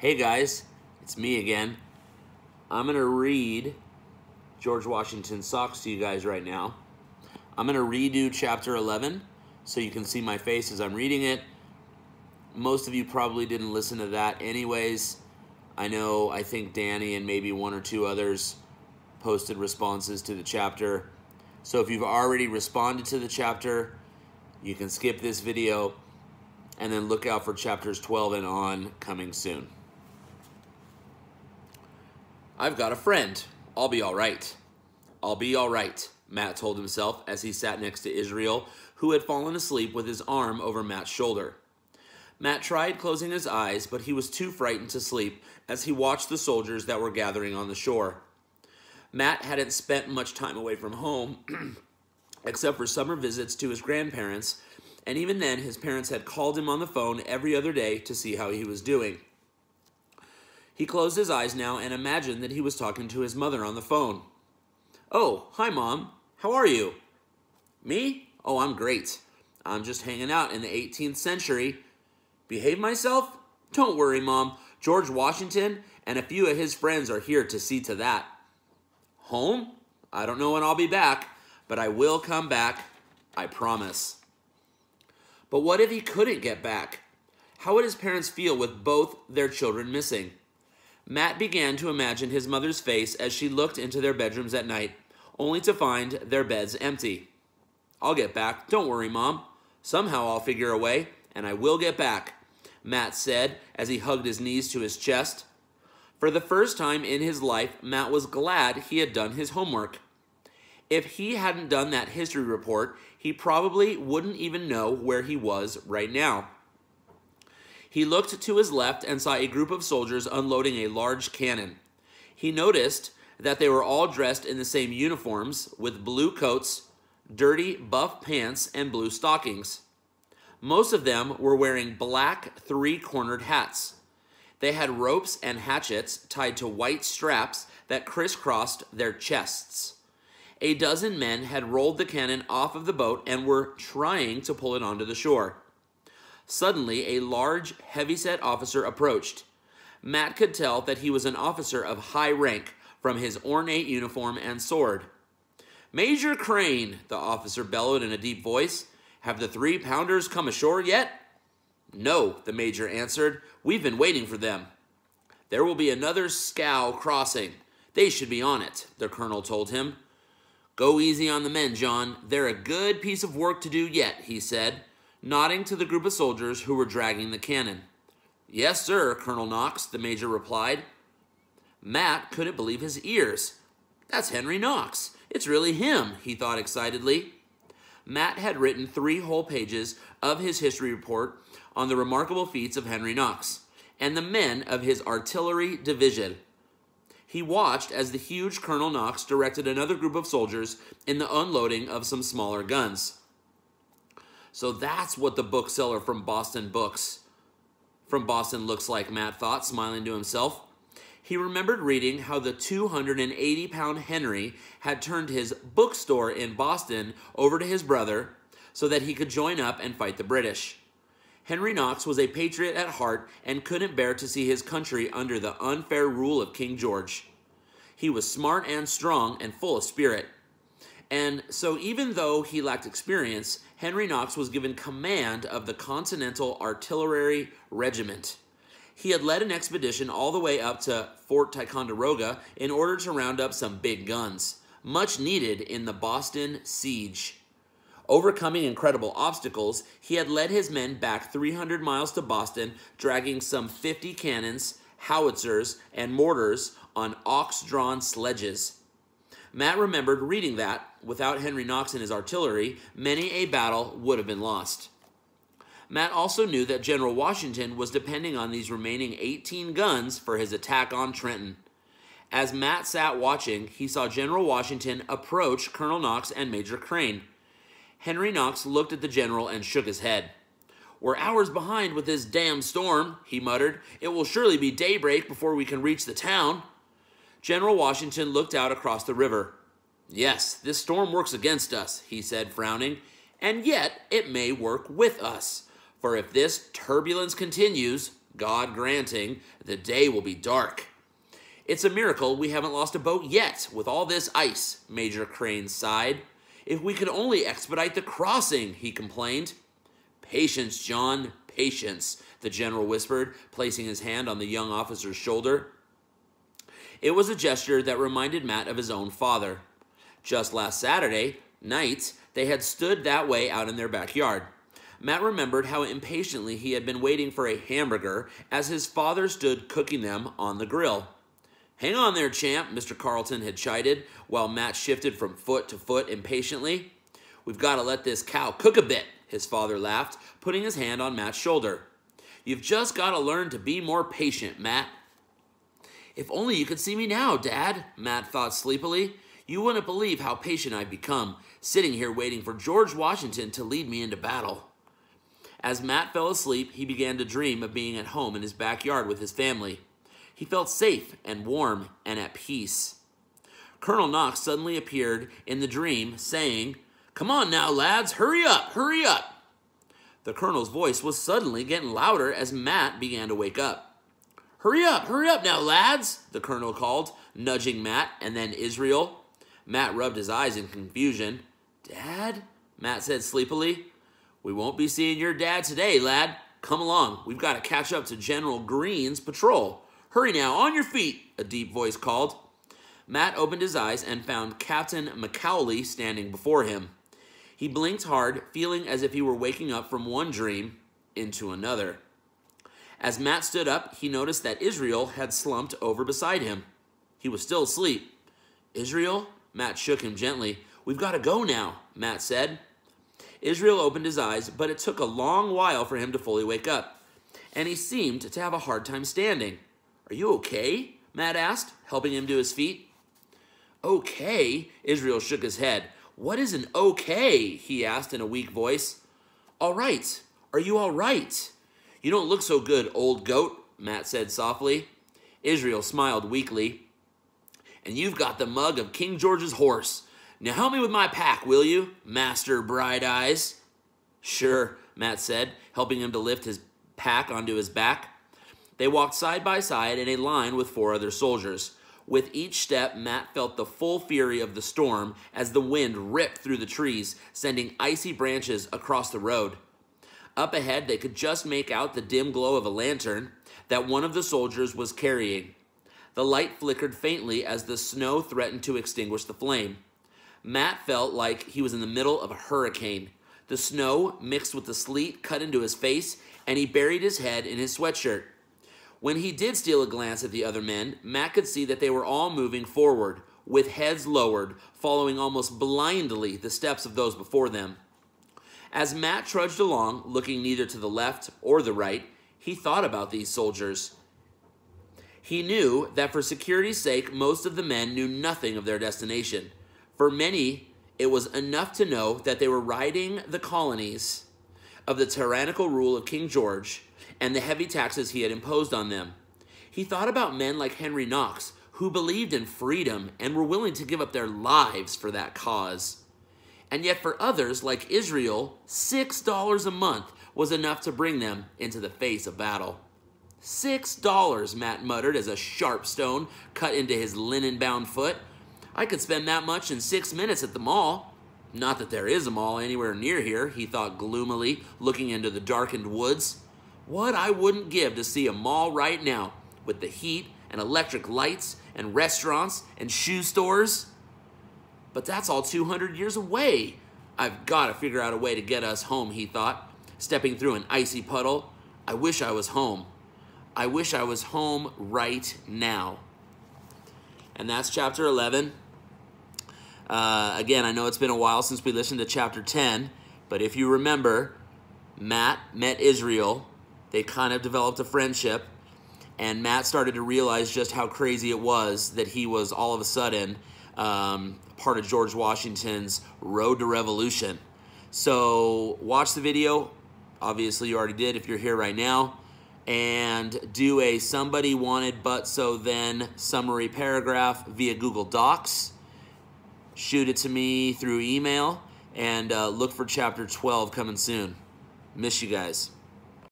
Hey guys, it's me again. I'm going to read George Washington's Socks to you guys right now. I'm going to redo chapter 11 so you can see my face as I'm reading it. Most of you probably didn't listen to that anyways. I think Danny and maybe one or two others posted responses to the chapter. So if you've already responded to the chapter, you can skip this video and then look out for chapters 12 and on coming soon. I've got a friend. I'll be all right. I'll be all right, Matt told himself as he sat next to Israel, who had fallen asleep with his arm over Matt's shoulder. Matt tried closing his eyes, but he was too frightened to sleep as he watched the soldiers that were gathering on the shore. Matt hadn't spent much time away from home, except for summer visits to his grandparents, and even then his parents had called him on the phone every other day to see how he was doing. He closed his eyes now and imagined that he was talking to his mother on the phone. "Oh, hi, Mom. How are you?" "Me? Oh, I'm great. I'm just hanging out in the 18th century. Behave myself? Don't worry, Mom. George Washington and a few of his friends are here to see to that." "Home? I don't know when I'll be back, but I will come back. I promise." But what if he couldn't get back? How would his parents feel with both their children missing? Matt began to imagine his mother's face as she looked into their bedrooms at night, only to find their beds empty. "I'll get back. Don't worry, Mom. Somehow I'll figure a way, and I will get back," Matt said as he hugged his knees to his chest. For the first time in his life, Matt was glad he had done his homework. If he hadn't done that history report, he probably wouldn't even know where he was right now. He looked to his left and saw a group of soldiers unloading a large cannon. He noticed that they were all dressed in the same uniforms with blue coats, dirty buff pants, and blue stockings. Most of them were wearing black three-cornered hats. They had ropes and hatchets tied to white straps that crisscrossed their chests. A dozen men had rolled the cannon off of the boat and were trying to pull it onto the shore. Suddenly, a large, heavy-set officer approached. Matt could tell that he was an officer of high rank from his ornate uniform and sword. "Major Crane," the officer bellowed in a deep voice. "Have the 3-pounders come ashore yet?" "No," the major answered. "We've been waiting for them." "There will be another scow crossing. They should be on it," the colonel told him. "Go easy on the men, John. They're a good piece of work to do yet," he said, nodding to the group of soldiers who were dragging the cannon. "Yes, sir, Colonel Knox," the major replied. Matt couldn't believe his ears. "That's Henry Knox. It's really him," he thought excitedly. Matt had written 3 whole pages of his history report on the remarkable feats of Henry Knox and the men of his artillery division. He watched as the huge Colonel Knox directed another group of soldiers in the unloading of some smaller guns. So that's what the bookseller from Boston looks like, Matt thought, smiling to himself. He remembered reading how the 280-pound Henry had turned his bookstore in Boston over to his brother so that he could join up and fight the British. Henry Knox was a patriot at heart and couldn't bear to see his country under the unfair rule of King George. He was smart and strong and full of spirit. And so even though he lacked experience, Henry Knox was given command of the Continental Artillery Regiment. He had led an expedition all the way up to Fort Ticonderoga in order to round up some big guns, much needed in the Boston siege. Overcoming incredible obstacles, he had led his men back 300 miles to Boston, dragging some 50 cannons, howitzers, and mortars on ox-drawn sledges. Matt remembered reading that, without Henry Knox and his artillery, many a battle would have been lost. Matt also knew that General Washington was depending on these remaining 18 guns for his attack on Trenton. As Matt sat watching, he saw General Washington approach Colonel Knox and Major Crane. Henry Knox looked at the general and shook his head. "We're hours behind with this damn storm," he muttered. "It will surely be daybreak before we can reach the town." General Washington looked out across the river. "Yes, this storm works against us," he said, frowning, "and yet it may work with us. For if this turbulence continues, God granting, the day will be dark. It's a miracle we haven't lost a boat yet with all this ice, Major Crane sighed. If we could only expedite the crossing, he complained. Patience, John, patience, the general whispered, placing his hand on the young officer's shoulder. It was a gesture that reminded Matt of his own father. Just last Saturday night, they had stood that way out in their backyard. Matt remembered how impatiently he had been waiting for a hamburger as his father stood cooking them on the grill. Hang on there, champ, Mr. Carlton had chided, while Matt shifted from foot to foot impatiently. We've got to let this cow cook a bit, his father laughed, putting his hand on Matt's shoulder. You've just got to learn to be more patient, Matt. If only you could see me now, Dad, Matt thought sleepily. You wouldn't believe how patient I've become, sitting here waiting for George Washington to lead me into battle. As Matt fell asleep, he began to dream of being at home in his backyard with his family. He felt safe and warm and at peace. Colonel Knox suddenly appeared in the dream, saying, Come on now, lads, hurry up, hurry up. The colonel's voice was suddenly getting louder as Matt began to wake up. Hurry up now, lads, the colonel called, nudging Matt and then Israel. Matt rubbed his eyes in confusion. Dad? Matt said sleepily. We won't be seeing your dad today, lad. Come along, we've got to catch up to General Greene's patrol. Hurry now, on your feet, a deep voice called. Matt opened his eyes and found Captain Macaulay standing before him. He blinked hard, feeling as if he were waking up from one dream into another. As Matt stood up, he noticed that Israel had slumped over beside him. He was still asleep. Israel? Matt shook him gently. We've got to go now, Matt said. Israel opened his eyes, but it took a long while for him to fully wake up, and he seemed to have a hard time standing. Are you okay? Matt asked, helping him to his feet. Okay? Israel shook his head. What is an okay? He asked in a weak voice. All right. Are you all right? You don't look so good, old goat, Matt said softly. Israel smiled weakly. And you've got the mug of King George's horse. Now help me with my pack, will you, Master Bright Eyes? Sure, Matt said, helping him to lift his pack onto his back. They walked side by side in a line with 4 other soldiers. With each step, Matt felt the full fury of the storm as the wind ripped through the trees, sending icy branches across the road. Up ahead, they could just make out the dim glow of a lantern that one of the soldiers was carrying. The light flickered faintly as the snow threatened to extinguish the flame. Matt felt like he was in the middle of a hurricane. The snow mixed with the sleet cut into his face, and he buried his head in his sweatshirt. When he did steal a glance at the other men, Matt could see that they were all moving forward, with heads lowered, following almost blindly the steps of those before them. As Matt trudged along, looking neither to the left or the right, he thought about these soldiers. He knew that for security's sake, most of the men knew nothing of their destination. For many, it was enough to know that they were riding the colonies of the tyrannical rule of King George and the heavy taxes he had imposed on them. He thought about men like Henry Knox, who believed in freedom and were willing to give up their lives for that cause. And yet for others, like Israel, $6 a month was enough to bring them into the face of battle. $6, Matt muttered as a sharp stone cut into his linen-bound foot. I could spend that much in 6 minutes at the mall. Not that there is a mall anywhere near here, he thought gloomily, looking into the darkened woods. What I wouldn't give to see a mall right now, with the heat and electric lights and restaurants and shoe stores. But that's all 200 years away. I've got to figure out a way to get us home, he thought, stepping through an icy puddle. I wish I was home. I wish I was home right now. And that's chapter 11. Again, I know it's been a while since we listened to chapter 10, but if you remember, Matt met Israel. They kind of developed a friendship, and Matt started to realize just how crazy it was that he was all of a sudden part of George Washington's Road to Revolution. So watch the video. Obviously, you already did if you're here right now. And do a somebody wanted but so then summary paragraph via Google Docs. Shoot it to me through email, and look for chapter 12 coming soon. Miss you guys.